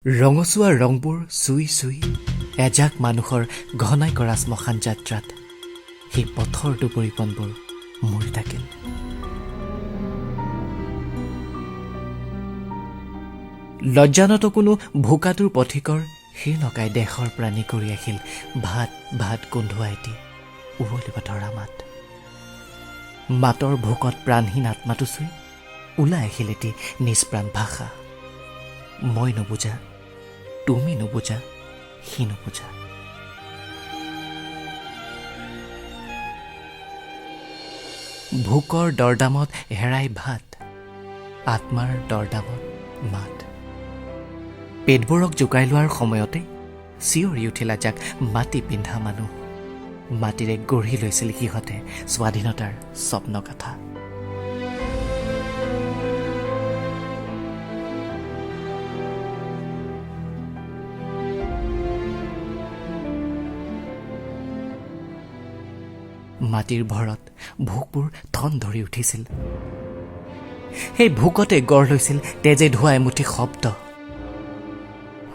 ৰঙচুৱা ৰংবোৰ চুই চুই এজাক মানুহৰ ঘনাই কৰা শ্মশান যাত্ৰাত সেই পথৰ দুপৰিপণবোৰ মোৰ থাকিল। লজ্জানত কোনো ভোকাটোৰ পথিকৰ সেই নকাই দেশৰ প্ৰাণী কৰি আহিল ভাত ভাত গোন্ধোৱা এটি উৱলিব ধৰা মাত। মাতৰ ভোকত প্ৰাণহীন আত্মাটো চুই ওলাই আহিল এটি নিষ্প্ৰাণ ভাষা। মই নুবুজা, তুমি নুবুজা, সি নুবুজা। ভোকৰ দৰদামত হেৰাই ভাত, আত্মাৰ দৰদামত মাত। পেটবোৰক জোকাই লোৱাৰ সময়তে চিঞৰি উঠিল এজাক মাটি পিন্ধা মানুহ। মাটিৰে গঢ়ি লৈছিল সিহঁতে স্বাধীনতাৰ স্বপ্নগাথা। মাটিৰ ভৰত ভোকবোৰ থন ধৰি উঠিছিল। সেই ভোকতে গঢ় লৈছিল তেজে ধোৱা এমুঠি শব্দ।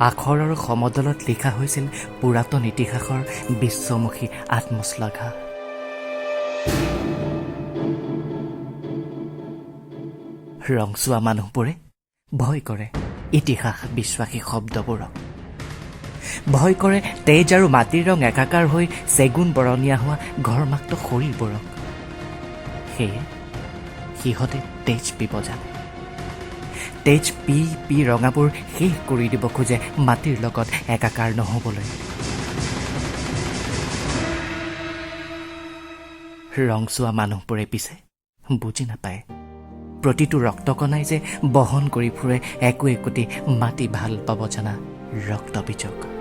আখৰৰ সমদলত লিখা হৈছিল পুৰাতন ইতিহাসৰ বিশ্বমুখী আত্মশ্লাঘা। ৰংচুৱা মানুহবোৰে ভয় কৰে ইতিহাস বিশ্বাসী শব্দবোৰক। ভয় কৰে তেজ আৰু মাটিৰ ৰং একাকাৰ হৈ চেগুন বৰণীয়া হোৱা ঘৰমাক্ত শৰীৰবোৰক। সেয়ে সিহঁতে তেজ পিব জানে। তেজ পি পি ৰঙাবোৰ শেষ কৰি দিব খোজে মাটিৰ লগত একাকাৰ নহবলৈ। ৰংচুৱা মানুহবোৰে পিছে বুজি নাপায় প্ৰতিটো ৰক্তকণাই যে বহন কৰি ফুৰে একো একোটি মাটি ভাল পাব জনা ৰক্ত বীজক।